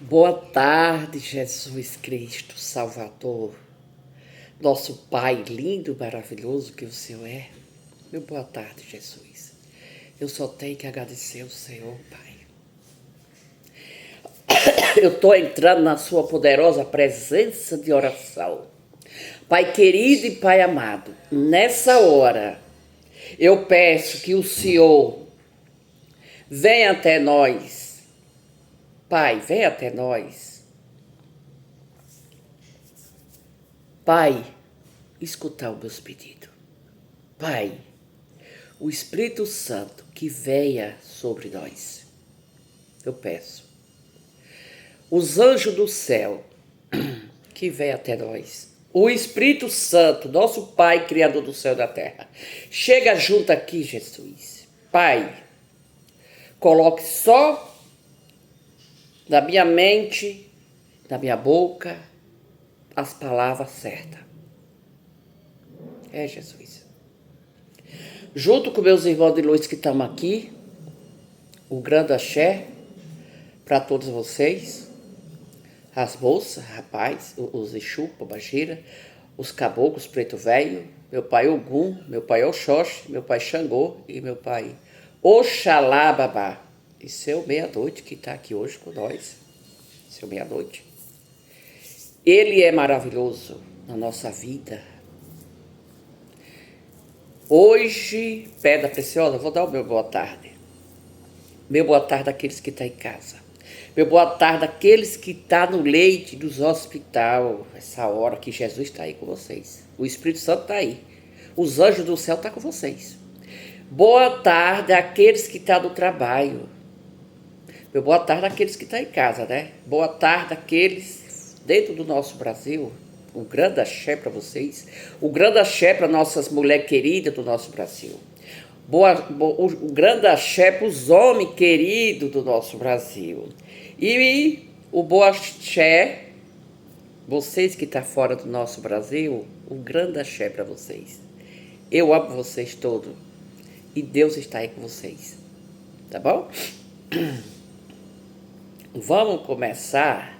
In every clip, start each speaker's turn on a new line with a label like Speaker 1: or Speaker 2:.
Speaker 1: Boa tarde, Jesus Cristo, Salvador, nosso Pai lindo, maravilhoso que o Senhor é. Meu boa tarde, Jesus. Eu só tenho que agradecer ao Senhor, Pai. Eu estou entrando na sua poderosa presença de oração. Pai querido e Pai amado, nessa hora, eu peço que o Senhor venha até nós. Pai, venha até nós. Pai, escutar os meus pedidos. Pai, o Espírito Santo que venha sobre nós. Eu peço. Os anjos do céu que venham até nós. O Espírito Santo, nosso Pai, Criador do céu e da terra. Chega junto aqui, Jesus. Pai, coloque só na minha mente, na minha boca, as palavras certas. É, Jesus. Junto com meus irmãos de luz que estão aqui, o grande axé para todos vocês, as moças, rapaz, os Exu, Pombagira, os caboclos preto velho, meu pai Ogum, meu pai Oxóssi, meu pai Xangô e meu pai Oxalá Babá. E seu meia-noite que está aqui hoje com nós, seu meia-noite. Ele é maravilhoso na nossa vida. Hoje, pedra preciosa, vou dar o meu boa tarde. Meu boa tarde àqueles que estão em casa. Meu boa tarde àqueles que estão no leite dos hospital. Essa hora que Jesus está aí com vocês. O Espírito Santo está aí. Os anjos do céu estão com vocês. Boa tarde àqueles que estão no trabalho. Meu boa tarde àqueles que estão em casa, né? Boa tarde àqueles dentro do nosso Brasil. Um grande axé para vocês. Um grande axé para nossas mulheres queridas do nosso Brasil. Um grande axé para os homens queridos do nosso Brasil. E o boa axé, vocês que estão fora do nosso Brasil, um grande axé para vocês. Eu amo vocês todos. E Deus está aí com vocês. Tá bom? Vamos começar.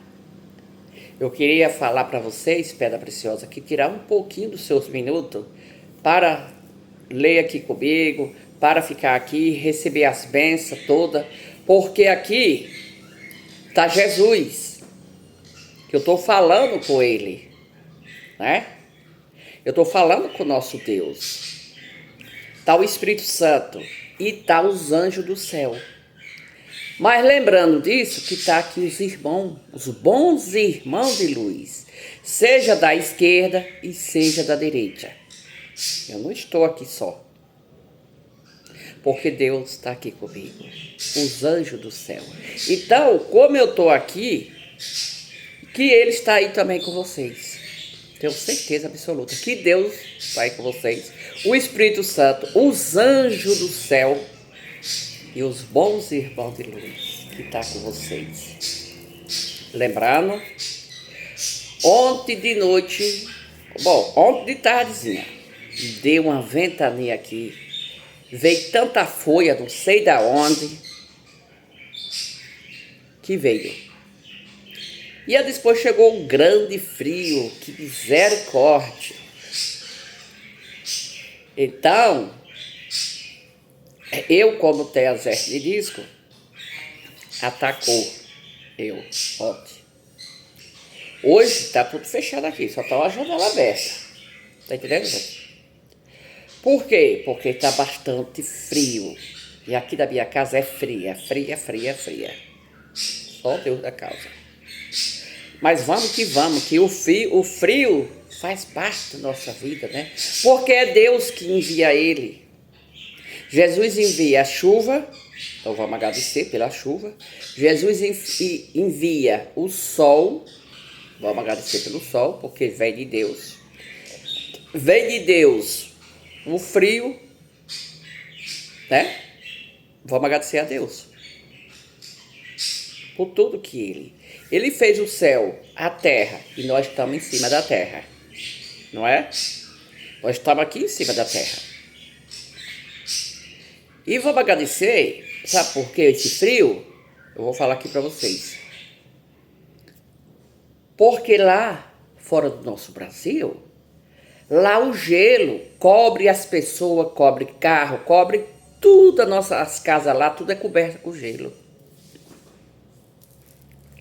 Speaker 1: Eu queria falar para vocês, Pedra Preciosa, que tirar um pouquinho dos seus minutos para ler aqui comigo, para ficar aqui, receber as bênçãos todas, porque aqui está Jesus, que eu estou falando com Ele, né? Eu estou falando com o nosso Deus. Está o Espírito Santo e está os anjos do céu. Mas lembrando disso, que está aqui os irmãos, os bons irmãos de luz, seja da esquerda e seja da direita. Eu não estou aqui só, porque Deus está aqui comigo, os anjos do céu. Então, como eu estou aqui, que Ele está aí também com vocês. Tenho certeza absoluta que Deus está aí com vocês, o Espírito Santo, os anjos do céu e os bons irmãos de luz que estão com vocês. Lembrando, ontem de noite, ontem de tardezinha, deu uma ventania aqui, veio tanta folha, não sei da onde, que veio. E aí depois chegou um grande frio, que misericórdia. Então, eu, como tenho exército de disco, atacou eu ontem. Hoje está tudo fechado aqui, só está uma janela aberta. Tá entendendo, gente? Por quê? Porque está bastante frio. E aqui da minha casa é fria, fria, fria, fria. Só Deus da causa. Mas vamos, que o frio faz parte da nossa vida, né? Porque é Deus que envia ele. Jesus envia a chuva, então vamos agradecer pela chuva. Jesus envia o sol, vamos agradecer pelo sol, porque vem de Deus. Vem de Deus o frio, né? Vamos agradecer a Deus por tudo que Ele fez o céu, a terra, e nós estamos em cima da terra, não é? Nós estamos aqui em cima da terra. E vamos agradecer, sabe por que esse frio? Eu vou falar aqui para vocês. Porque lá, fora do nosso Brasil, lá o gelo cobre as pessoas, cobre carro, cobre tudo, as casas lá, tudo é coberto com gelo.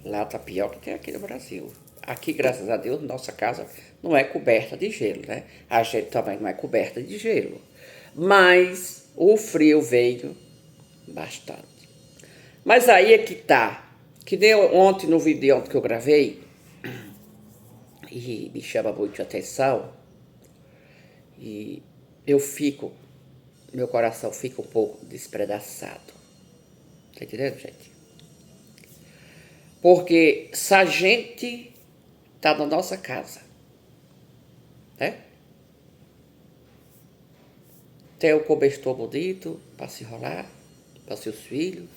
Speaker 1: Lá tá pior que tem aqui no Brasil. Aqui, graças a Deus, nossa casa não é coberta de gelo, né? A gente também não é coberta de gelo. Mas o frio veio bastante. Mas aí é que tá. Que nem ontem no vídeo ontem que eu gravei, e me chama muito a atenção, e meu coração fica um pouco despedaçado. Tá entendendo, gente? Porque se a gente tá na nossa casa, né? Tem o cobertor bonito para se enrolar, para seus filhos,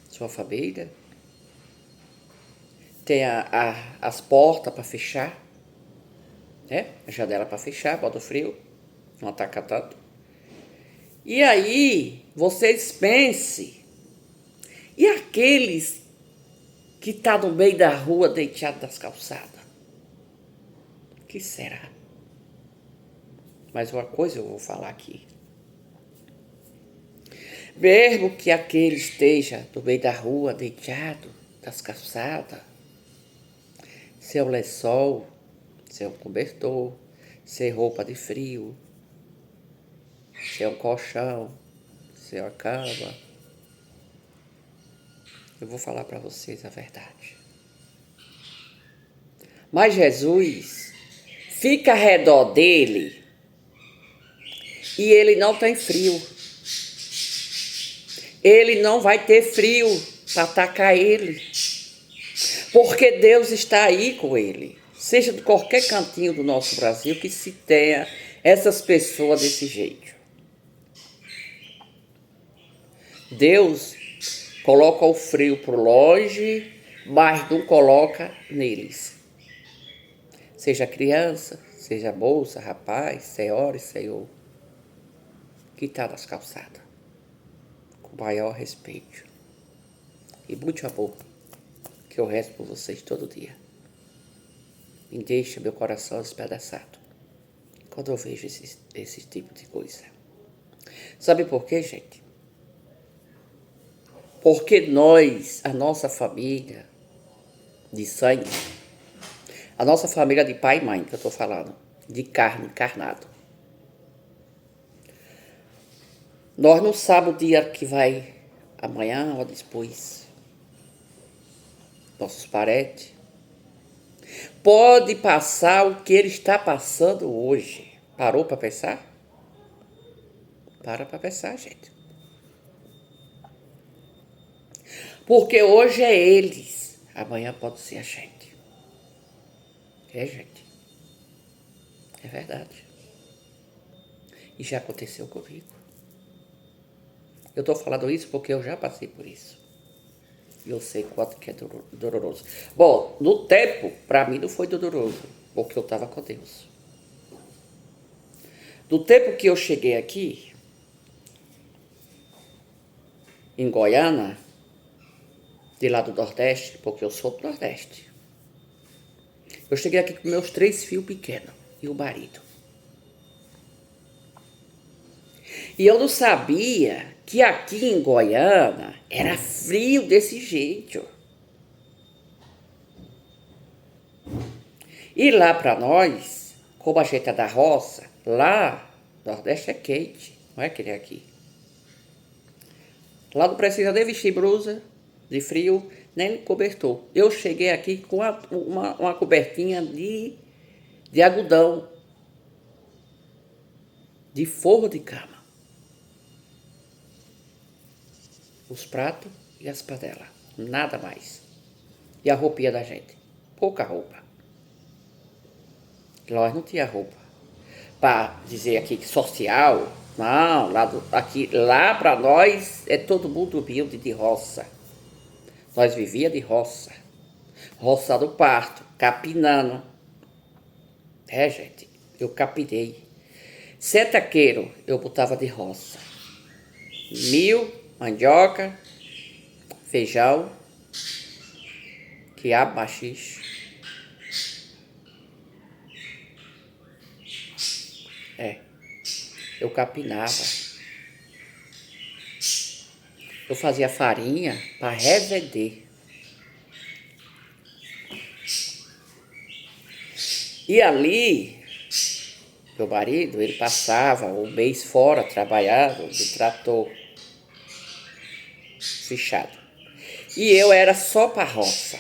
Speaker 1: sua família. Tem as portas para fechar, né? A janela para fechar, bota o frio, não ataca tanto. E aí, vocês pensem, e aqueles que tá no meio da rua deitado das calçadas? O que será? Mas uma coisa eu vou falar aqui. Mesmo que aquele esteja no meio da rua deitado das calçadas, seu lençol, seu cobertor, seu roupa de frio, seu colchão, sua cama, eu vou falar para vocês a verdade. Mas Jesus fica ao redor dele e ele não tem frio. Ele não vai ter frio para atacar ele. Porque Deus está aí com ele. Seja de qualquer cantinho do nosso Brasil que se tenha essas pessoas desse jeito. Deus coloca o frio por longe, mas não coloca neles. Seja criança, seja moça, rapaz, senhora e senhor, que está nas calçadas. Com maior respeito e muito amor que eu rezo por vocês todo dia. Me deixa meu coração despedaçado quando eu vejo esse tipo de coisa. Sabe por quê, gente? Porque nós, a nossa família de sangue, a nossa família de pai e mãe, que eu estou falando, de carne, encarnado, nós não sabemos o dia que vai amanhã ou depois. Nossos parentes. Pode passar o que ele está passando hoje. Parou para pensar? Para pensar, gente. Porque hoje é eles. Amanhã pode ser a gente. É, gente. É verdade. E já aconteceu comigo. Eu estou falando isso porque eu já passei por isso. E eu sei quanto que é doloroso. Bom, no tempo, para mim não foi doloroso, porque eu estava com Deus. Do tempo que eu cheguei aqui, em Goiânia, de lá do Nordeste, porque eu sou do Nordeste. Eu cheguei aqui com meus 3 filhos pequenos e o marido. E eu não sabia que aqui em Goiânia era frio desse jeito. E lá para nós, como a gente é da roça, lá no Nordeste é quente, não é que nem aqui. Lá não precisa nem vestir blusa de frio, nem cobertor. Eu cheguei aqui com uma cobertinha de algodão, de forro de cama. Os pratos e as panelas, nada mais. E a roupinha da gente, pouca roupa. Nós não tinha roupa. Para dizer aqui que social, não, lá para nós é todo mundo humilde de roça. Nós vivia de roça. Roça do parto, capinando. É, gente, eu capinei. Setaqueiro eu botava de roça. Milho, mandioca, feijão, quiabo, maxixe. É, eu capinava. Eu fazia farinha para revender. E ali, meu marido, ele passava o mês fora, trabalhando, de trator fechado. E eu era só para a roça.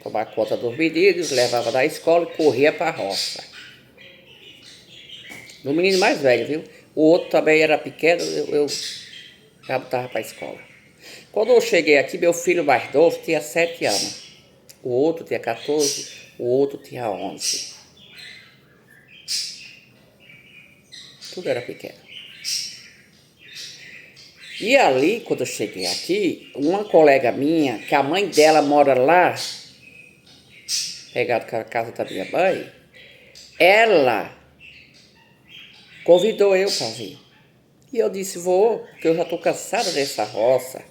Speaker 1: Tomar conta dos meninos, levava da escola e corria para a roça. Do menino mais velho, viu? O outro também era pequeno, eu já botava para a escola. Quando eu cheguei aqui, meu filho mais novo tinha 7 anos. O outro tinha 14, o outro tinha 11. Tudo era pequeno. E ali, quando eu cheguei aqui, uma colega minha, que a mãe dela mora lá, pegado com a casa da minha mãe, ela convidou eu para vir. E eu disse, vou, porque eu já estou cansada dessa roça.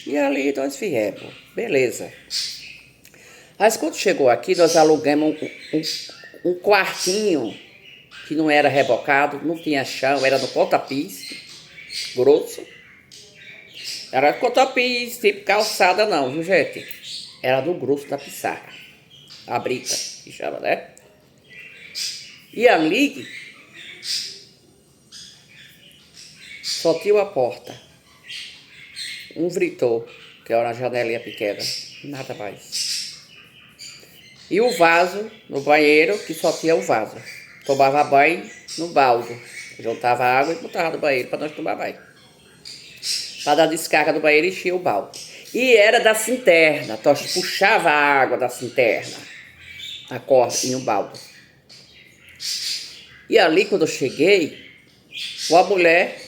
Speaker 1: E ali nós viemos, beleza. Mas quando chegou aqui, nós alugamos um quartinho que não era rebocado, não tinha chão, era no pontapés, grosso. Era pontapés, tipo calçada não, viu gente? Era no grosso da pissarra, a brita, que chama, né? E ali só tinha uma porta, um vritor, que era uma janelinha pequena, nada mais. E o vaso no banheiro, que só tinha o vaso. Tomava banho no balde. Juntava água e botava no banheiro para nós tomar banho. Para dar descarga do banheiro, enchia o balde. E era da cinterna. Nós puxava a água da cinterna. A corda e o balde. E ali, quando eu cheguei, uma mulher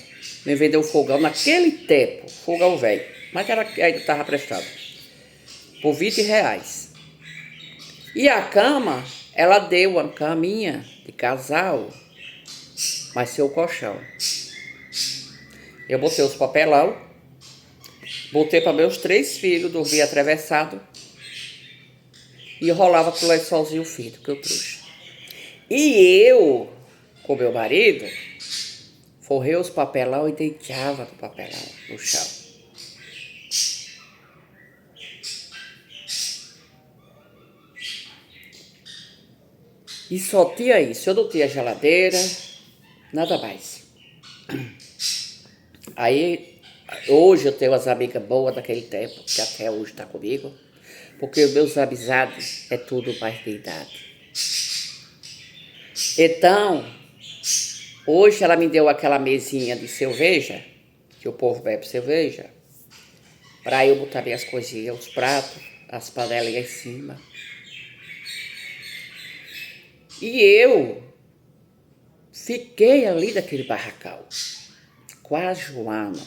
Speaker 1: me vendeu um fogão naquele tempo. Fogão velho. Mas ainda estava prestado. Por R$ 20. E a cama, ela deu uma caminha de casal, mas seu colchão. Eu botei os papelão, botei para meus 3 filhos dormir atravessado e rolava pro lençolzinho fino que eu trouxe. E eu, com meu marido, forrei os papelão e deitava no papelão, no chão. E só tinha isso, eu não tinha geladeira, nada mais. Aí, hoje eu tenho umas amigas boas daquele tempo, que até hoje tá comigo, porque os meus amizades é tudo mais de idade. Então, hoje ela me deu aquela mesinha de cerveja, que o povo bebe cerveja, para eu botar minhas coisinhas, os pratos, as panelinhas em cima. E eu fiquei ali naquele barracão, quase um ano.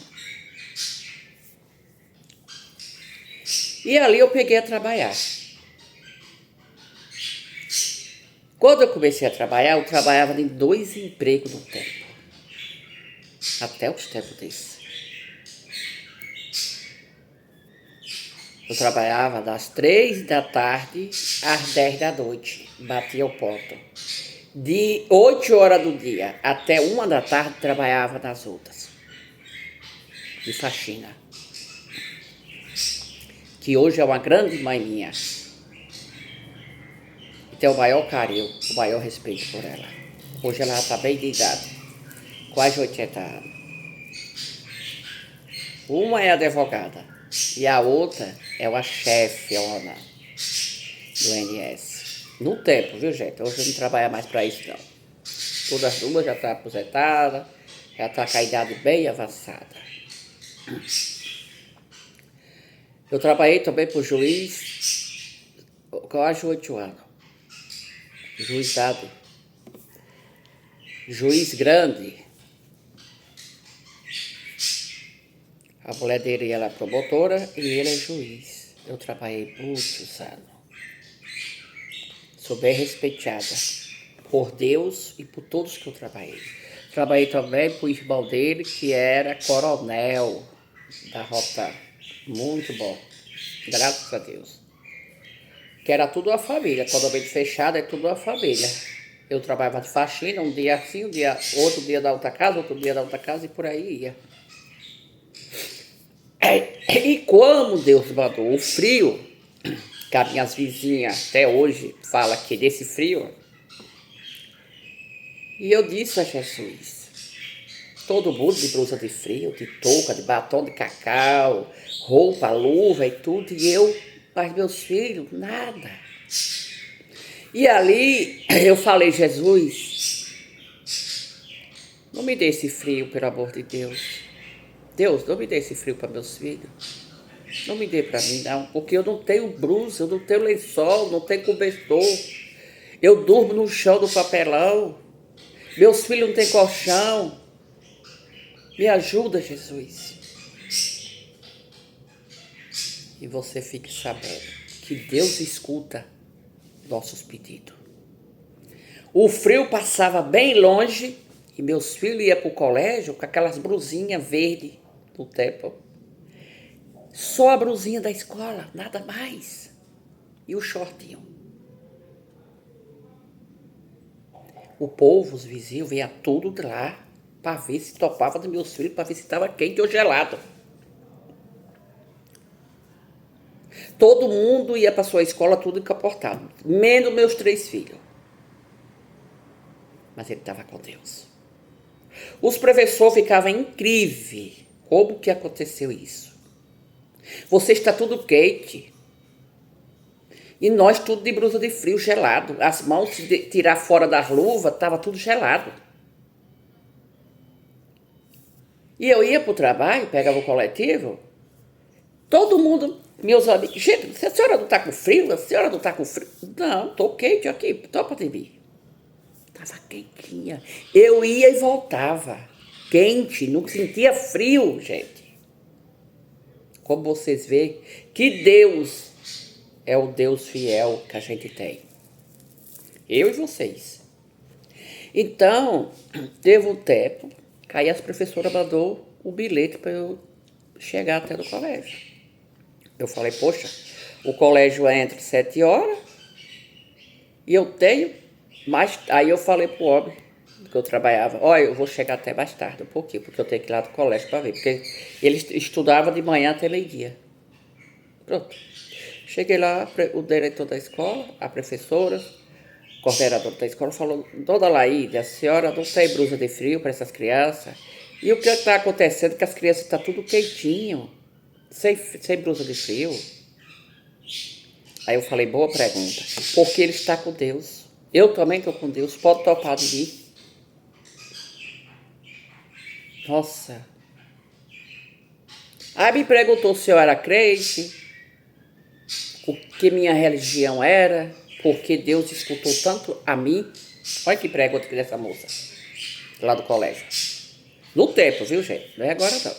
Speaker 1: E ali eu peguei a trabalhar. Quando eu comecei a trabalhar, eu trabalhava em 2 empregos no tempo. Até os tempos desses. Eu trabalhava das 3 da tarde às 10 da noite. Batia o ponto. De 8 horas do dia até 1 da tarde, trabalhava nas outras. De faxina. Que hoje é uma grande mãe minha. E tenho o maior carinho, o maior respeito por ela. Hoje ela está bem de idade. Quase 80 anos. Uma é advogada e a outra é uma chefe, Ona, do INSS. No tempo, viu, gente? Hoje eu não trabalho mais para isso, não. Todas as duas já estão aposentadas, já está com a idade bem avançada. Eu trabalhei também para o juiz, quase 8 anos. Juizado. Juiz grande. A mulher dele ela é promotora e ele é juiz. Eu trabalhei muitos anos. Sou bem respeitada por Deus e por todos que eu trabalhei. Trabalhei também para o irmão dele, que era coronel da rota. Muito bom. Graças a Deus. Que era tudo uma família. Condomínio fechado é tudo uma família. Eu trabalhava de faxina, um dia assim, outro dia da outra casa, outro dia da outra casa e por aí ia. E como Deus mandou o frio, que as minhas vizinhas até hoje falam que desse frio, e eu disse a Jesus, todo mundo de blusa de frio, de touca, de batom de cacau, roupa, luva e tudo, e eu, mas meus filhos, nada. E ali eu falei, Jesus, não me dê esse frio, pelo amor de Deus. Deus, não me dê esse frio para meus filhos. Não me dê para mim, não, porque eu não tenho blusa, eu não tenho lençol, não tenho cobertor. Eu durmo no chão do papelão. Meus filhos não têm colchão. Me ajuda, Jesus. E você fique sabendo que Deus escuta nossos pedidos. O frio passava bem longe e meus filhos iam para o colégio com aquelas blusinhas verdes no tempo. Só a blusinha da escola, nada mais. E o shortinho. O povo, os vizinhos, vinha tudo de lá para ver se topava dos meus filhos, para ver se estava quente ou gelado. Todo mundo ia para sua escola tudo encaportado, menos meus 3 filhos. Mas ele estava com Deus. Os professores ficavam incríveis. Como que aconteceu isso? Você está tudo quente. E nós tudo de blusa de frio, gelado. As mãos, se tirar fora das luvas, estava tudo gelado. E eu ia para o trabalho, pegava o coletivo, todo mundo, meus amigos, gente, a senhora não está com frio? A senhora não está com frio? Não, estou quente aqui, topa de mim. Estava quentinha. Eu ia e voltava. Quente, não sentia frio, gente. Como vocês veem, que Deus é o Deus fiel que a gente tem. Eu e vocês. Então, teve um tempo, aí as professoras mandou o bilhete para eu chegar até no colégio. Eu falei, poxa, o colégio é entre 7 horas e eu tenho mais... Aí eu falei pro homem que eu trabalhava, olha, eu vou chegar até mais tarde, um pouquinho, porque eu tenho que ir lá do colégio para ver, porque ele estudava de manhã até meio-dia. Pronto. Cheguei lá, o diretor da escola, a professora, o coordenador da escola falou, dona Laíde, a senhora não tem blusa de frio para essas crianças? E o que está acontecendo é que as crianças estão tudo quentinho, sem blusa de frio. Aí eu falei, boa pergunta, porque ele está com Deus. Eu também estou com Deus, pode topar de mim. Nossa. Aí me perguntou se eu era crente, o que minha religião era, porque Deus escutou tanto a mim. Olha que pergunta que dessa moça, lá do colégio. No tempo, viu, gente? Não é agora, não.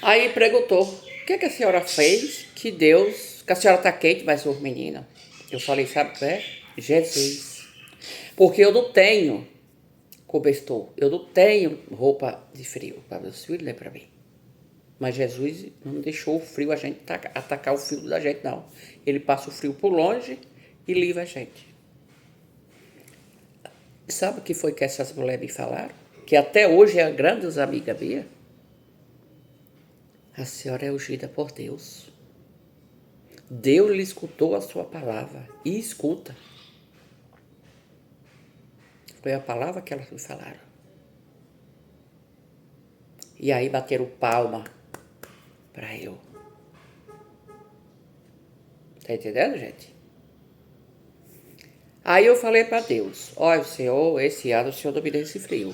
Speaker 1: Aí perguntou, o que a senhora fez que Deus, que a senhora está quente, mas os meninos? Eu falei, sabe o que é? Jesus. Porque eu não tenho cobertor, eu não tenho roupa de frio para meus filhos, nem para mim. Mas Jesus não deixou o frio a gente atacar o filho da gente, não. Ele passa o frio por longe e livra a gente. Sabe o que foi que essas mulheres me falaram? Que até hoje é grandes amigas minhas. A senhora é ungida por Deus. Deus lhe escutou a sua palavra e escuta. Foi a palavra que elas me falaram. E aí bateram palma para eu. Tá entendendo, gente? Aí eu falei para Deus, olha, Senhor, esse ano o Senhor não me deu esse frio.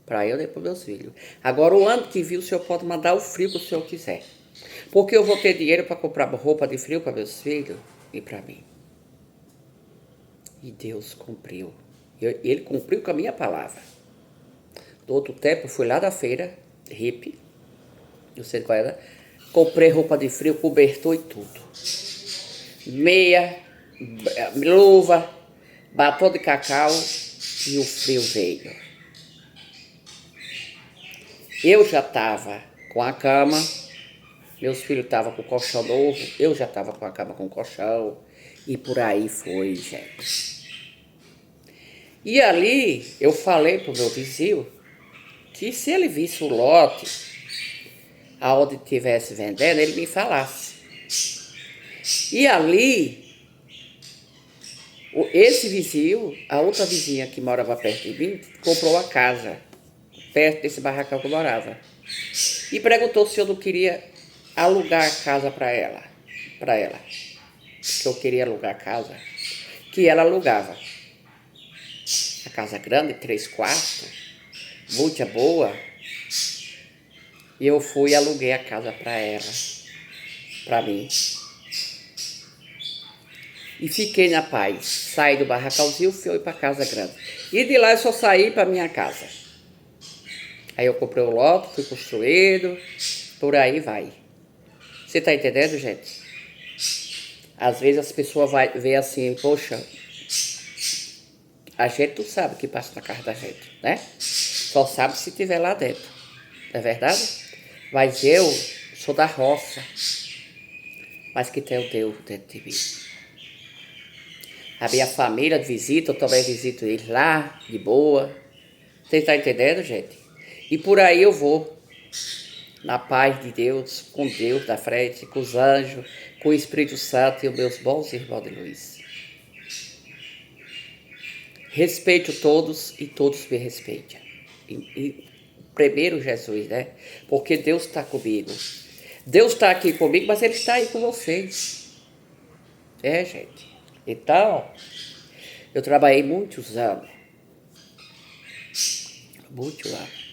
Speaker 1: Para eu e para meus filhos. Agora, o ano que vem, o Senhor pode mandar o frio que o Senhor quiser. Porque eu vou ter dinheiro para comprar roupa de frio para meus filhos e para mim. E Deus cumpriu. Ele cumpriu com a minha palavra. Do outro tempo, eu fui lá da feira, hippie, não sei qual era, comprei roupa de frio, cobertor e tudo. Meia, luva, batom de cacau e o frio veio. Eu já estava com a cama, meus filhos estavam com o colchão novo, eu já estava com a cama com o colchão, e por aí foi, gente. E ali eu falei pro meu vizinho que se ele visse o lote aonde estivesse vendendo, ele me falasse. E ali, esse vizinho, a outra vizinha que morava perto de mim, comprou a casa, perto desse barracão que eu morava. E perguntou se eu não queria alugar a casa para ela. Que eu queria alugar a casa. Que ela alugava. A casa grande, 3 quartos, muito boa. E eu fui e aluguei a casa para ela, para mim. E fiquei na paz. Saí do barracãozinho e fui para casa grande. E de lá eu só saí para minha casa. Aí eu comprei o lote, fui construído, por aí vai. Você tá entendendo, gente? Às vezes as pessoas vê assim, poxa, a gente não sabe o que passa na casa da gente, né? Só sabe se estiver lá dentro, não é verdade? Mas eu sou da roça, mas que tem o Deus dentro de mim. A minha família visita, eu também visito eles lá, de boa. Você está entendendo, gente? E por aí eu vou, na paz de Deus, com Deus da frente, com os anjos, com o Espírito Santo e os meus bons irmãos de luz. Respeito todos e todos me respeitem. E primeiro Jesus, né? Porque Deus está comigo. Deus está aqui comigo, mas Ele está aí com vocês. É, gente. Então, eu trabalhei muitos anos. Muitos anos.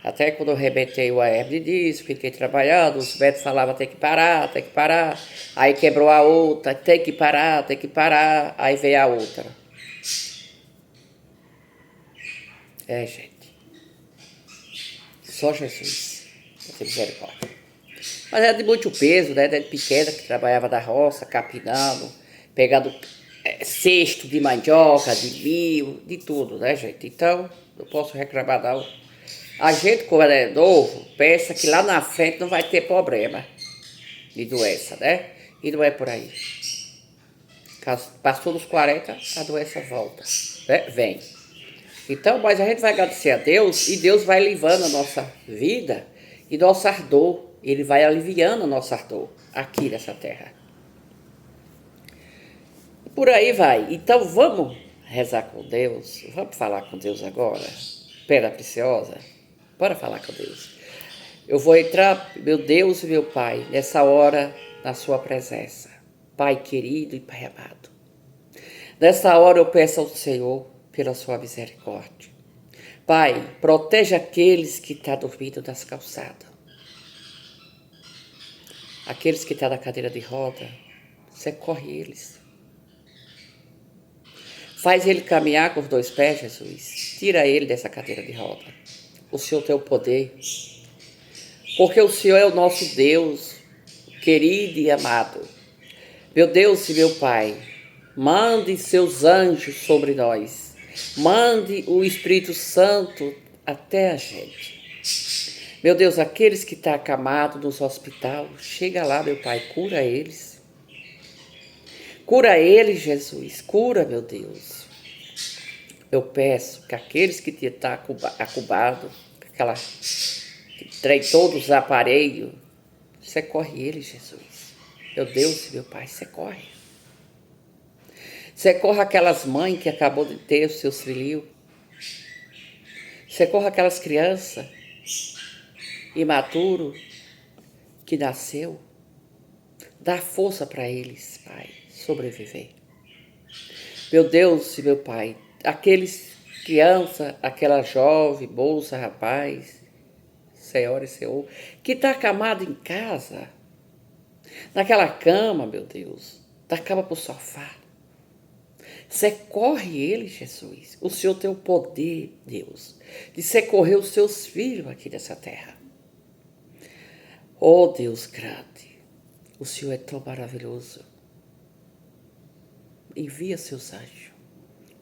Speaker 1: Até quando eu arrebentei o hernia de disco, fiquei trabalhando, os médicos falavam tem que parar, tem que parar. Aí quebrou a outra, tem que parar, tem que parar. Aí veio a outra. É, gente. Só Jesus. Tem misericórdia. Mas era de muito peso, né? De pequena, que trabalhava da roça, capinando, pegando cesto de mandioca, de milho, de tudo, né, gente? Então, não posso reclamar não. A gente, quando é novo, pensa que lá na frente não vai ter problema de doença, né? E não é por aí. Passou dos 40, a doença volta, né? Vem. Então, mas a gente vai agradecer a Deus e Deus vai levando a nossa vida e nossa ardor. Ele vai aliviando a nossa ardor aqui nessa terra. Por aí vai. Então vamos rezar com Deus. Vamos falar com Deus agora. Pedra preciosa. Bora falar com Deus. Eu vou entrar, meu Deus e meu Pai, nessa hora na sua presença. Pai querido e Pai amado. Nessa hora eu peço ao Senhor pela sua misericórdia. Pai, proteja aqueles que estão dormindo nas calçadas. Aqueles que estão na cadeira de roda, socorre eles. Faz ele caminhar com os 2 pés, Jesus. Tira ele dessa cadeira de roda. O Senhor tem o poder. Porque o Senhor é o nosso Deus, querido e amado. Meu Deus e meu Pai, mande seus anjos sobre nós. Mande o Espírito Santo até a gente. Meu Deus, aqueles que estão acamados nos hospitais, chega lá, meu Pai, cura eles. Cura eles, Jesus, cura, meu Deus. Eu peço que aqueles que estão acubados, que trem todos os aparelhos, socorre eles, Jesus. Meu Deus e meu Pai, socorre. Socorre aquelas mães que acabou de ter os seus filhos. Socorre aquelas crianças imaturos que nasceu. Dá força para eles, Pai, sobreviver. Meu Deus e meu Pai, aqueles crianças, aquela jovem, moça, rapaz, senhora e senhor, que está acamado em casa, naquela cama, meu Deus, da cama para o sofá. Socorre ele, Jesus. O Senhor tem o poder, Deus, de socorrer os seus filhos aqui nessa terra. Oh, Deus grande, o Senhor é tão maravilhoso. Envia seus anjos,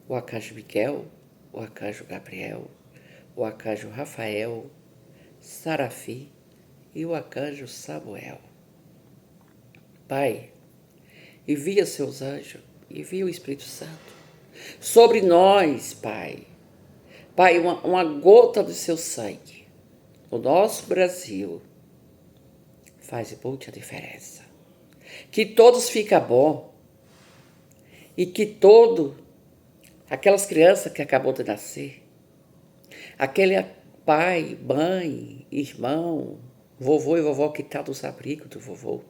Speaker 1: o arcanjo Miguel, o arcanjo Gabriel, o arcanjo Rafael, Sarafi e o arcanjo Samuel. Pai, envia seus anjos, envia o Espírito Santo. sobre nós, Pai. Pai, uma gota do seu sangue no nosso Brasil faz muita diferença. Que todos fiquem bom e que aquelas crianças que acabou de nascer, aquele pai, mãe, irmão, vovô e vovó que está nos abrigos do vovô,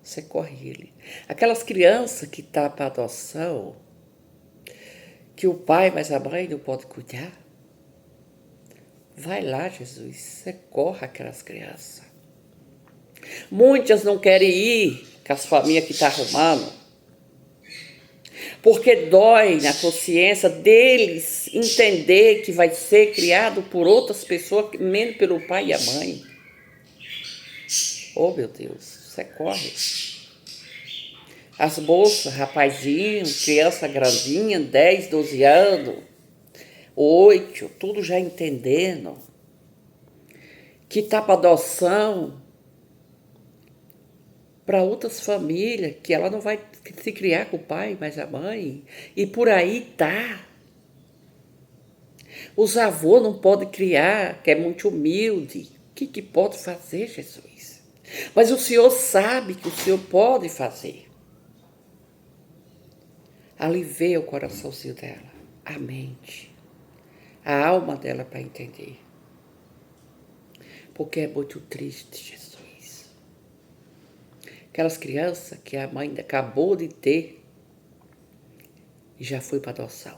Speaker 1: você corre ele. Aquelas crianças que estão para adoção, que o pai, mas a mãe não pode cuidar, vai lá, Jesus, você corre aquelas crianças. Muitas não querem ir com as famílias que estão arrumando, porque dói na consciência deles entender que vai ser criado por outras pessoas, menos pelo pai e a mãe. Oh, meu Deus, você corre. As moças, rapazinhos, criança grandinha, 10, 12 anos, 8, tudo já entendendo que tá para adoção para outras famílias, que ela não vai se criar com o pai, mas a mãe, e por aí tá. Os avós não podem criar, que é muito humilde. O que pode fazer, Jesus? Mas o Senhor sabe que o Senhor pode fazer. Alivia o coraçãozinho dela, a mente, a alma dela para entender. Porque é muito triste, Jesus. Aquelas crianças que a mãe acabou de ter e já foi para adoção.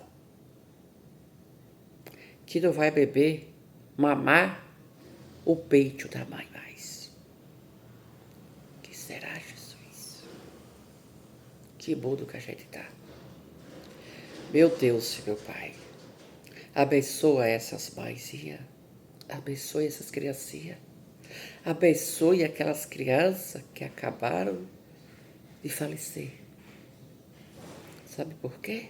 Speaker 1: Que não vai beber, mamar o peito da mãe mais. Que será, Jesus? Que mundo que a gente está. Meu Deus, meu Pai, abençoa essas mãezinhas, abençoe essas criancinhas, abençoe aquelas crianças que acabaram de falecer. Sabe por quê?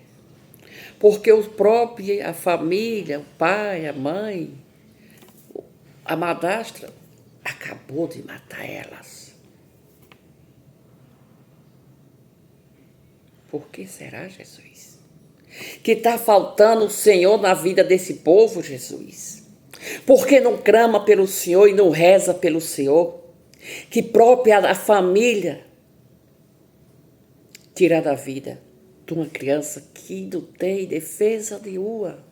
Speaker 1: Porque a família, o pai, a mãe, a madrasta, acabou de matar elas. Por que será, Jesus? Que está faltando o Senhor na vida desse povo, Jesus. Porque não clama pelo Senhor e não reza pelo Senhor. Que própria a família tira da vida de uma criança que não tem defesa nenhuma.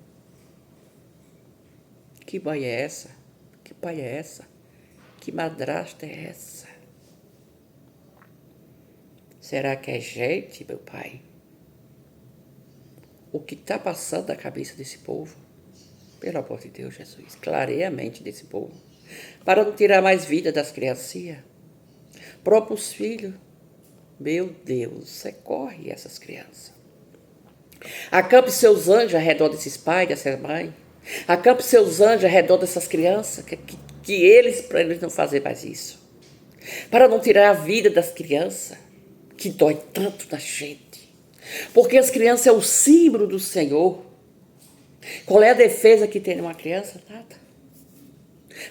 Speaker 1: Que mãe é essa? Que pai é essa? Que madrasta é essa? Será que é gente, meu Pai? O que está passando na cabeça desse povo? Pelo amor de Deus, Jesus, clareia a mente desse povo, para não tirar mais vida das criancinhas. Próprios filhos, meu Deus, socorre essas crianças. Acampe seus anjos ao redor desses pais, dessas mães. Acampe seus anjos ao redor dessas crianças, para eles não fazerem mais isso. Para não tirar a vida das crianças, que dói tanto na gente. Porque as crianças é o símbolo do Senhor. Qual é a defesa que tem uma criança? Nada.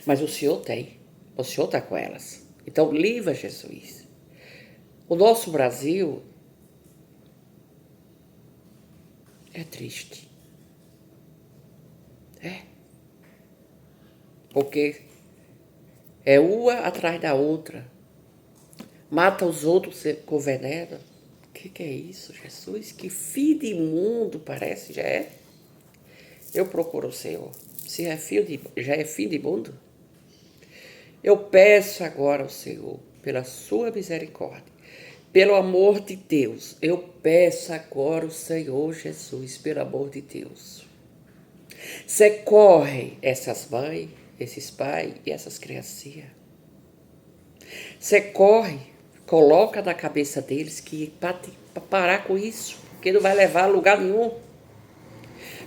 Speaker 1: Mas o Senhor tem. O Senhor está com elas. Então, livra Jesus. O nosso Brasil é triste. É. Porque é uma atrás da outra. Mata os outros com veneno. O que é isso, Jesus? Que fim de mundo parece, já é? Eu procuro o Senhor. Se já é fim de mundo? Eu peço agora ao Senhor, pela sua misericórdia, pelo amor de Deus, eu peço agora ao Senhor Jesus, pelo amor de Deus. Socorre essas mães, esses pais e essas criancinhas. Socorre, coloca na cabeça deles que para parar com isso, que não vai levar a lugar nenhum.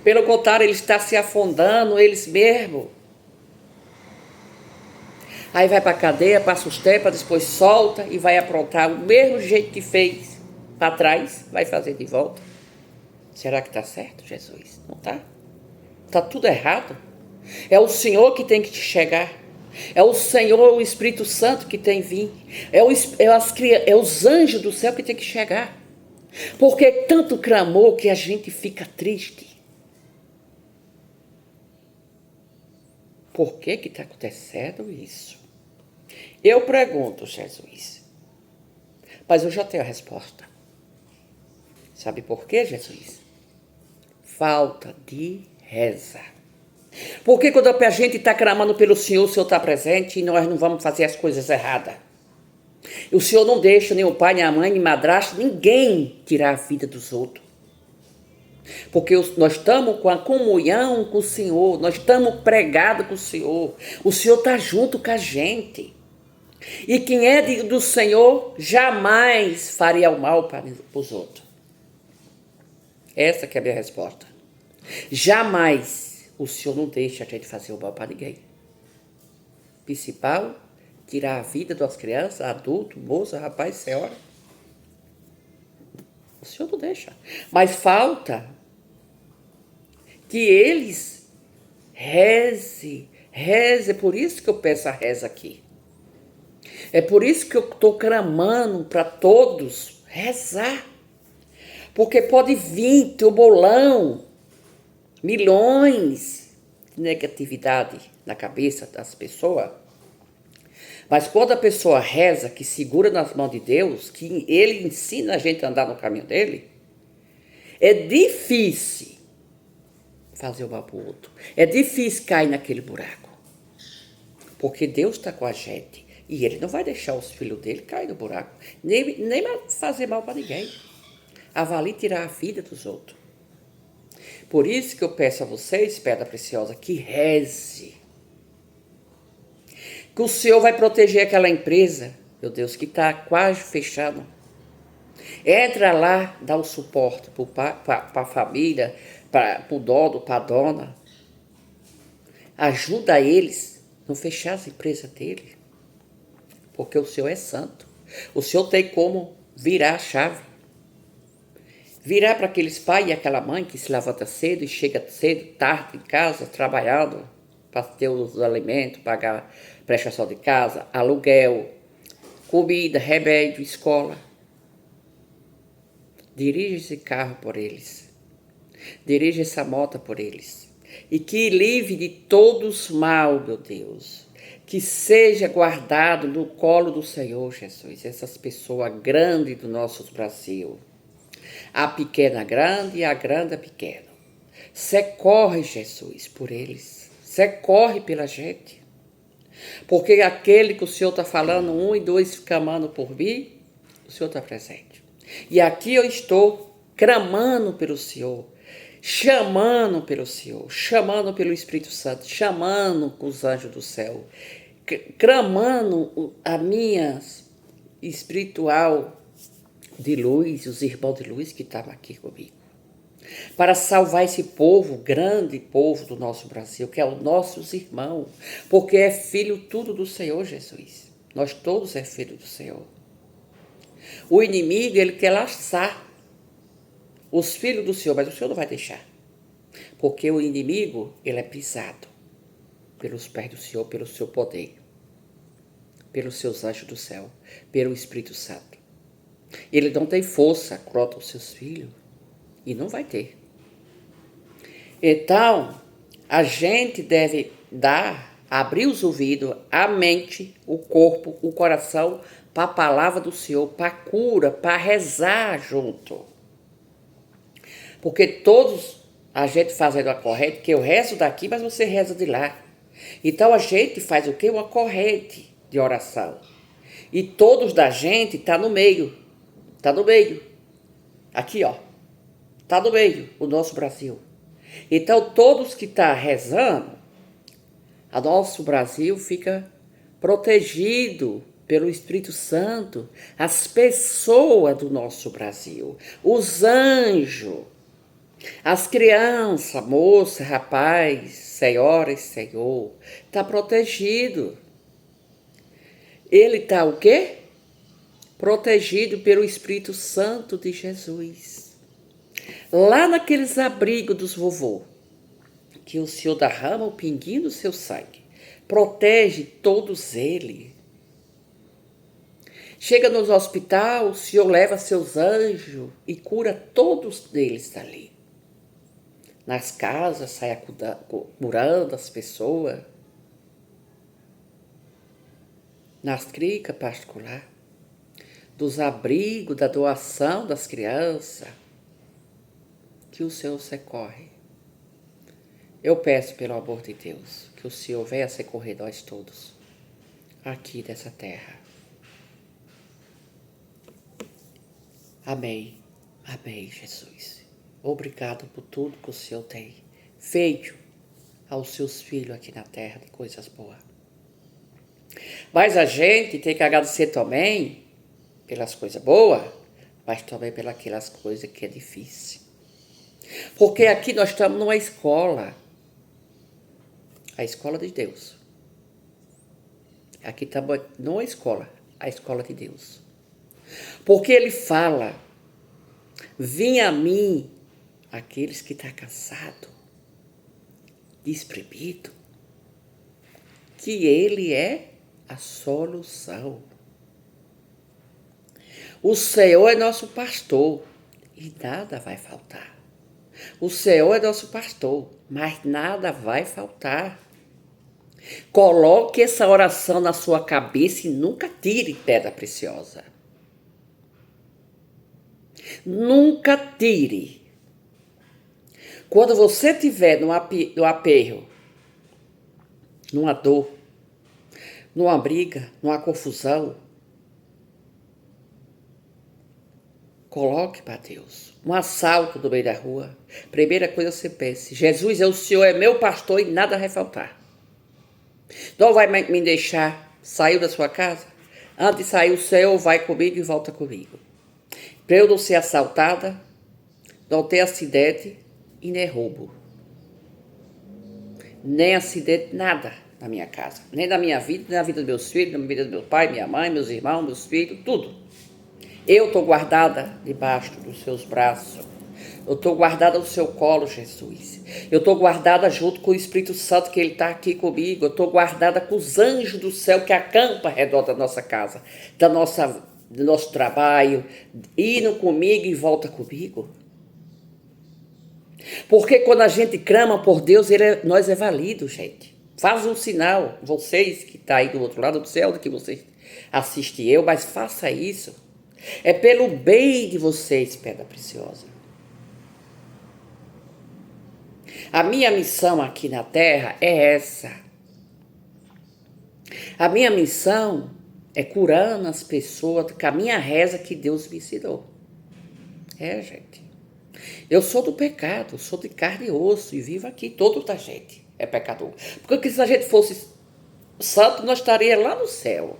Speaker 1: Pelo contrário, ele está se afundando, eles mesmos. Aí vai para a cadeia, passa os tempos, depois solta e vai aprontar o mesmo jeito que fez para trás, vai fazer de volta. Será que está certo, Jesus? Não está? Está tudo errado. É o Senhor que tem que te chegar. É o Senhor, o Espírito Santo que tem que vir. É os anjos do céu que tem que chegar. Porque tanto clamor que a gente fica triste. Por que está acontecendo isso? Eu pergunto, Jesus, mas eu já tenho a resposta. Sabe por quê, Jesus? Falta de reza. Porque quando a gente está clamando pelo Senhor, o Senhor está presente e nós não vamos fazer as coisas erradas. O Senhor não deixa nem o pai, nem a mãe, nem madrasto, ninguém tirar a vida dos outros. Porque nós estamos com a comunhão com o Senhor, nós estamos pregados com o Senhor está junto com a gente. E quem é do Senhor jamais faria o mal para os outros. Essa que é a minha resposta. Jamais o Senhor não deixa a gente fazer o mal para ninguém. Principal, tirar a vida das crianças, adulto, moça, rapaz, senhora. O Senhor não deixa. Mas falta que eles reze. É por isso que eu peço a reza aqui. É por isso que eu estou clamando para todos rezar. Porque pode vir teu bolão, milhões de negatividade na cabeça das pessoas. Mas quando a pessoa reza, que segura nas mãos de Deus, que Ele ensina a gente a andar no caminho dele, é difícil fazer o mal para o outro. É difícil cair naquele buraco. Porque Deus está com a gente. E Ele não vai deixar os filhos dele cair no buraco. Nem fazer mal para ninguém. Avalie tirar a vida dos outros. Por isso que eu peço a vocês, pedra preciosa, que reze. Que o Senhor vai proteger aquela empresa, meu Deus, que está quase fechando. Entra lá, dá o suporte para a família, para o dono, para a dona. Ajuda eles a não fechar as empresas dele. Porque o Senhor é santo. O Senhor tem como virar a chave. Virar para aqueles pais e aquela mãe que se levanta cedo e chega cedo, tarde em casa, trabalhando para ter os alimentos, pagar prestação de casa, aluguel, comida, remédio, escola. Dirige esse carro por eles. Dirige essa moto por eles. E que livre de todos mal, meu Deus. Que seja guardado no colo do Senhor, Jesus. Essas pessoas grandes do nosso Brasil. A pequena grande e a grande pequena. Você corre, Jesus, por eles. Você corre pela gente. Porque aquele que o Senhor está falando, 1 e 2 clamando por mim, o Senhor está presente. E aqui eu estou clamando pelo Senhor, chamando pelo Senhor, chamando pelo Espírito Santo, chamando com os anjos do céu, clamando a minha espiritual de luz, os irmãos de luz que estavam aqui comigo, para salvar esse povo, grande povo do nosso Brasil, que é os nossos irmãos, porque é filho tudo do Senhor Jesus. Nós todos é filho do Senhor. O inimigo, ele quer laçar os filhos do Senhor, mas o Senhor não vai deixar. Porque o inimigo, ele é pisado pelos pés do Senhor, pelo seu poder, pelos seus anjos do céu, pelo Espírito Santo. Ele não tem força contra os seus filhos e não vai ter. Então, a gente deve abrir os ouvidos, a mente, o corpo, o coração para a palavra do Senhor, para a cura, para rezar junto. Porque todos, a gente fazendo a corrente, que eu rezo daqui, mas você reza de lá. Então a gente faz o quê? Uma corrente de oração. E todos da gente tá no meio. Tá no meio. Aqui, ó. Tá no meio, o nosso Brasil. Então todos que tá rezando, o nosso Brasil fica protegido pelo Espírito Santo, as pessoas do nosso Brasil, os anjos, as crianças, moça, rapaz, senhora e senhor, está protegido. Ele está o quê? Protegido pelo Espírito Santo de Jesus. Lá naqueles abrigos dos vovô, que o Senhor derrama o pinguinho do seu sangue, protege todos eles. Chega nos hospitais, o Senhor leva seus anjos e cura todos deles dali. Nas casas, sai curando as pessoas. Nas clínicas particulares, dos abrigos, da doação das crianças, que o Senhor socorre. Eu peço, pelo amor de Deus, que o Senhor venha socorrer nós todos, aqui dessa terra. Amém. Amém, Jesus. Obrigado por tudo que o Senhor tem feito aos seus filhos aqui na terra de coisas boas. Mas a gente tem que agradecer também pelas coisas boas, mas também pelas coisas que é difícil. Porque aqui nós estamos numa escola, a escola de Deus. Aqui estamos numa escola, a escola de Deus. Porque ele fala, vem a mim aqueles que estão cansados, desprimidos, que ele é a solução. O Senhor é nosso pastor e nada vai faltar. O Senhor é nosso pastor, mas nada vai faltar. Coloque essa oração na sua cabeça e nunca tire pedra preciosa. Nunca tire. Quando você estiver no aperro, numa dor, numa briga, numa confusão, coloque para Deus. Um assalto no meio da rua. Primeira coisa você pense, Jesus é o Senhor, é meu pastor e nada vai faltar. Não vai me deixar sair da sua casa? Antes de sair, o Senhor vai comigo e volta comigo. Para eu não ser assaltada, não ter acidente e nem roubo. Nem acidente, nada na minha casa. Nem na minha vida, nem na vida dos meus filhos, na vida do meu pai, minha mãe, meus irmãos, meus filhos, tudo. Eu estou guardada debaixo dos seus braços. Eu estou guardada no seu colo, Jesus. Eu estou guardada junto com o Espírito Santo, que ele está aqui comigo. Eu estou guardada com os anjos do céu que acampam ao redor da nossa casa, do nosso trabalho, indo comigo e volta comigo. Porque quando a gente clama por Deus, nós é válido, gente. Faz um sinal, vocês que estão aí do outro lado do céu, que vocês assistem eu, mas faça isso. É pelo bem de vocês, pedra preciosa. A minha missão aqui na terra é essa. A minha missão é curando as pessoas com a minha reza que Deus me ensinou. É, gente. Eu sou do pecado, sou de carne e osso e vivo aqui. Toda a gente é pecador. Porque se a gente fosse santo, nós estaríamos lá no céu.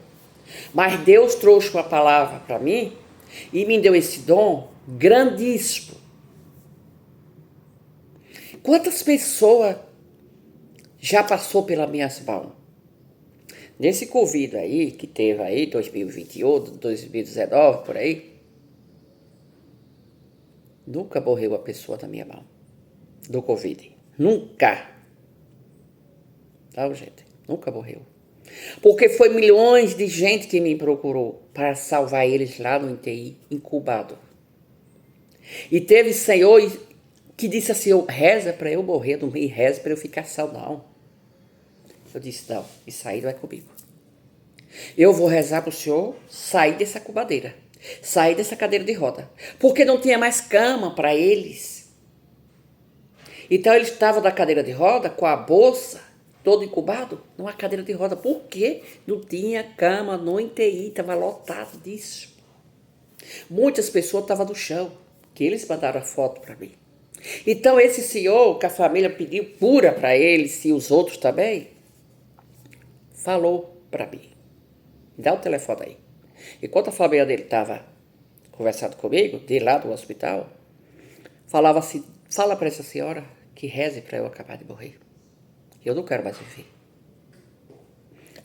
Speaker 1: Mas Deus trouxe uma palavra para mim e me deu esse dom grandíssimo. Quantas pessoas já passou pelas minhas mãos? Nesse Covid aí, que teve aí, 2021, 2019, por aí, nunca morreu uma pessoa na minha mão, do Covid. Nunca. Tá, gente? Nunca morreu. Porque foi milhões de gente que me procurou para salvar eles lá no UTI, incubado. E teve Senhor que disse assim, reza para eu morrer, não me reza para eu ficar salvo, não. Eu disse, não, isso aí não é comigo. Eu vou rezar para o Senhor sair dessa cubadeira, sair dessa cadeira de roda, porque não tinha mais cama para eles. Então eles estavam na cadeira de roda com a bolsa, todo incubado, numa cadeira de roda, porque não tinha cama no UTI, estava lotado disso. Muitas pessoas estavam no chão, que eles mandaram a foto para mim. Então esse senhor, que a família pediu cura para eles e os outros também, falou para mim, dá o telefone aí. Enquanto a família dele estava conversando comigo, de lá do hospital, falava assim, fala para essa senhora que reze para eu acabar de morrer. Eu não quero mais viver.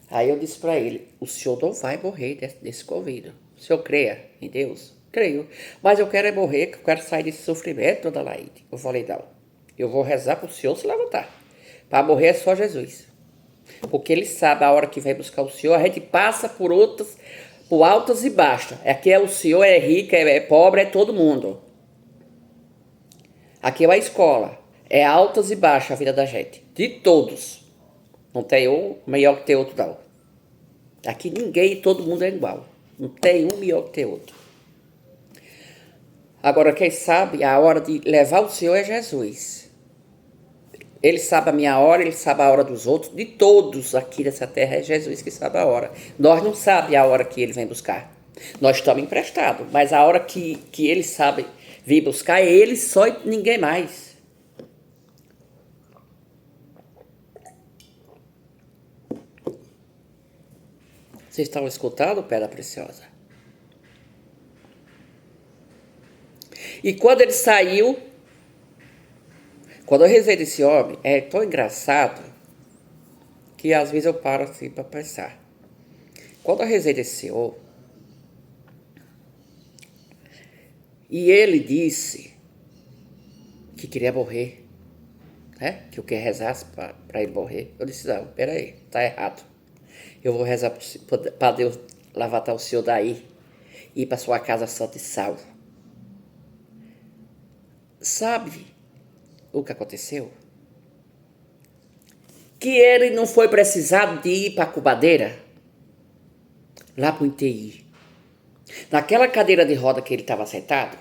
Speaker 1: Aí eu disse para ele, o senhor não vai morrer desse Covid. O senhor creia em Deus? Creio. Mas eu quero é morrer, que eu quero sair desse sofrimento, dona Laide. Eu falei, não. Eu vou rezar para o senhor se levantar. Para morrer é só Jesus. Porque ele sabe a hora que vai buscar o senhor. A gente passa por outras por altas e baixas. Aqui é o senhor, é rico, é pobre, é todo mundo. Aqui é a escola. É altas e baixas a vida da gente. De todos. Não tem um melhor que tem outro, não. Aqui ninguém, todo mundo é igual. Não tem um melhor que tem outro. Agora, quem sabe a hora de levar o Senhor é Jesus. Ele sabe a minha hora, ele sabe a hora dos outros. De todos aqui nessa terra é Jesus que sabe a hora. Nós não sabemos a hora que ele vem buscar. Nós estamos emprestados, mas a hora que ele sabe vir buscar é ele só e ninguém mais. Vocês estão escutando, Pedra Preciosa? E quando ele saiu, quando eu rezei desse homem, é tão engraçado que às vezes eu paro assim para pensar. Quando eu rezei desse senhor, e ele disse que queria morrer, né? Que eu queria rezar para ele morrer. Eu disse, não, peraí, tá errado. Eu vou rezar para Deus levantar o senhor daí e ir para sua casa santa e salvo. Sabe o que aconteceu? Que ele não foi precisado de ir para a cubadeira, lá para o UTI. Naquela cadeira de roda que ele estava sentado,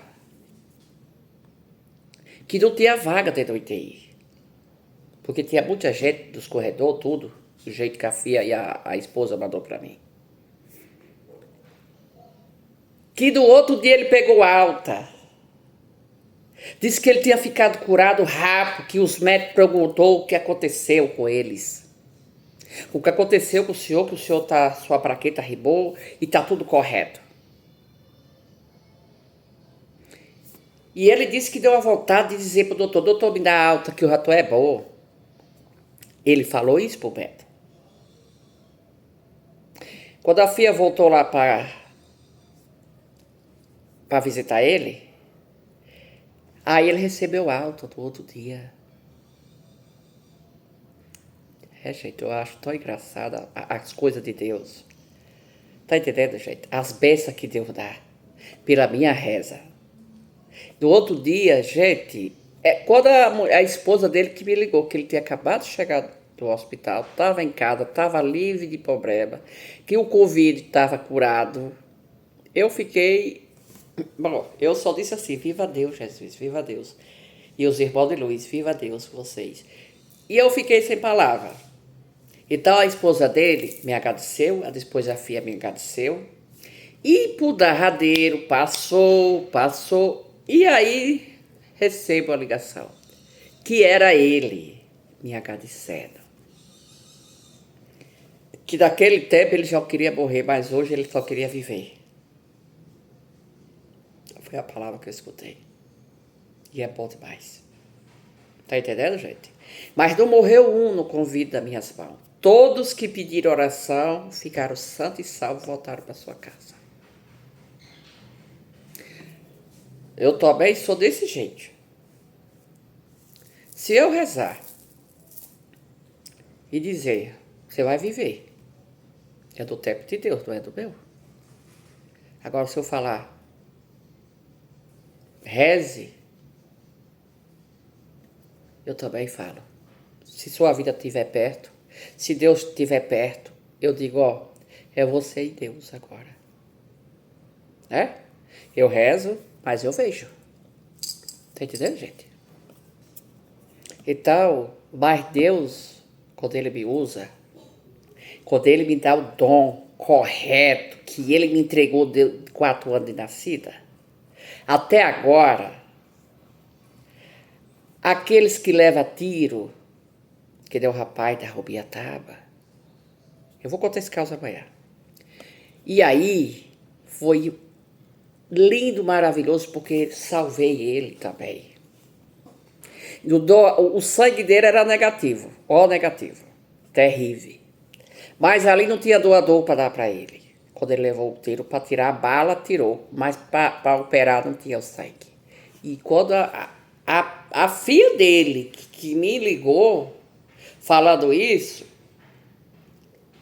Speaker 1: que não tinha vaga dentro do UTI. Porque tinha muita gente dos corredores, tudo, do jeito que a filha e a esposa mandou para mim. Que no outro dia ele pegou alta. Disse que ele tinha ficado curado rápido, que os médicos perguntou o que aconteceu com eles. O que aconteceu com o senhor, que o senhor sua plaqueta ribou e tá tudo correto. E ele disse que deu a vontade de dizer pro doutor, me dá alta, que o rato é bom. Ele falou isso pro médico. Quando a filha voltou lá para visitar ele, aí ele recebeu alta do outro dia. É, gente, eu acho tão engraçada as coisas de Deus. Tá entendendo, gente? As bênçãos que Deus dá pela minha reza. No outro dia, gente, quando a esposa dele que me ligou, que ele tinha acabado de chegar do hospital, estava em casa, estava livre de problema, que o Covid estava curado, eu fiquei... Bom, eu só disse assim, viva Deus, Jesus, viva Deus. E os irmãos de Luiz, viva Deus, vocês. E eu fiquei sem palavra. Então a esposa dele me agradeceu, depois a filha me agradeceu. E por derradeiro, passou. E aí recebo a ligação, que era ele me agradecendo. Que naquele tempo ele já queria morrer, mas hoje ele só queria viver. Foi a palavra que eu escutei. E é bom demais. Tá entendendo, gente? Mas não morreu um no convite das minhas mãos. Todos que pediram oração ficaram santos e salvos e voltaram para sua casa. Eu também sou desse jeito. Se eu rezar e dizer, você vai viver, é do tempo de Deus, não é do meu. Agora, se eu falar, reze, eu também falo. Se sua vida estiver perto, se Deus estiver perto, eu digo, ó, é você e Deus agora. Né? Eu rezo, mas eu vejo. Tá entendendo, gente? Então, mas Deus, quando Ele me usa, quando Ele me dá o dom correto, que Ele me entregou de 4 anos de nascida, até agora, aqueles que levam tiro, que deu o rapaz da Rubiataba, eu vou contar esse caso amanhã. E aí, foi lindo, maravilhoso, porque salvei ele também. O sangue dele era negativo, O negativo, terrível. Mas ali não tinha doador para dar para ele. Quando ele levou o tiro para tirar a bala, tirou, mas para operar não tinha o sangue. E quando a filha dele, que me ligou, falando isso,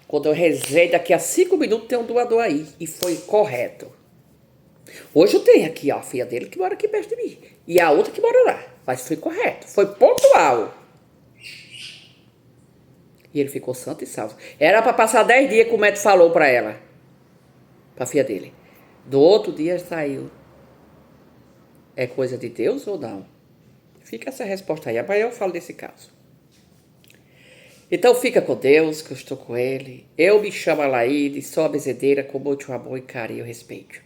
Speaker 1: Quando eu rezei, daqui a 5 minutos tem um doador aí. E foi correto. Hoje eu tenho aqui, ó, a filha dele que mora aqui perto de mim. E a outra que mora lá. Mas foi correto. Foi pontual. E ele ficou santo e salvo. Era para passar 10 dias que o médico falou para ela. Pra filha dele. Do outro dia saiu. É coisa de Deus ou não? Fica essa resposta aí. Amanhã eu falo desse caso. Então fica com Deus, que eu estou com Ele. Eu me chamo Alaide, sou a bezedeira com muito amor e carinho e respeito.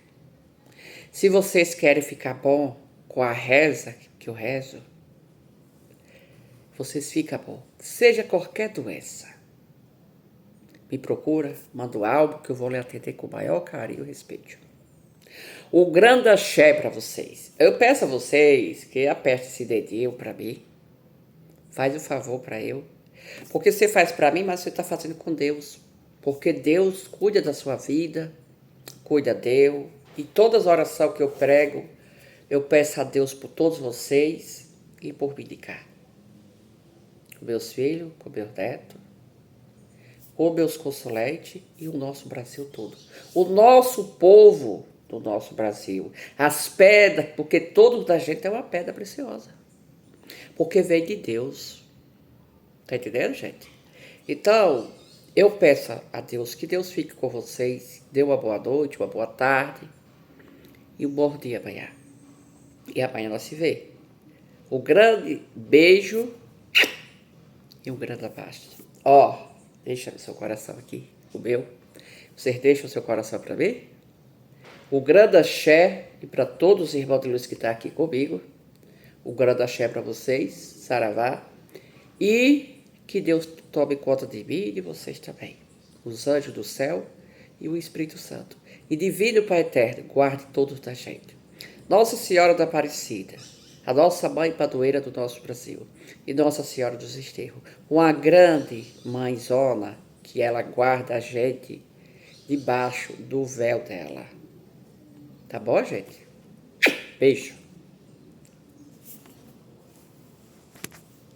Speaker 1: Se vocês querem ficar bom com a reza que eu rezo, vocês ficam bom. Seja qualquer doença. Me procura, manda um álbum que eu vou lhe atender com o maior carinho e respeito. O grande axé para vocês. Eu peço a vocês que aperte esse dedinho para mim. Faz um favor para eu. Porque você faz para mim, mas você está fazendo com Deus. Porque Deus cuida da sua vida, cuida dele. E todas as orações que eu prego, eu peço a Deus por todos vocês e por me indicar. Com meus filhos, com meus netos, com meus consoletes e o nosso Brasil todo. O nosso povo do nosso Brasil. As pedras, porque todo da gente é uma pedra preciosa. Porque vem de Deus. Tá entendendo, gente? Então, eu peço a Deus que Deus fique com vocês. Dê uma boa noite, uma boa tarde e um bom dia amanhã. E amanhã nós se vê. Um grande beijo e um grande abraço. Ó, deixa no seu coração aqui, o meu. Vocês deixam o seu coração para mim? O grande axé e para todos os irmãos de luz que estão aqui comigo. O grande axé para vocês, saravá. E que Deus tome conta de mim e de vocês também. Os anjos do céu e o Espírito Santo. E divino Pai Eterno, guarde todos da gente. Nossa Senhora da Aparecida, a nossa mãe padroeira do nosso Brasil. E Nossa Senhora dos Desterros, uma grande mãezona que ela guarda a gente debaixo do véu dela. Tá bom, gente? Beijo.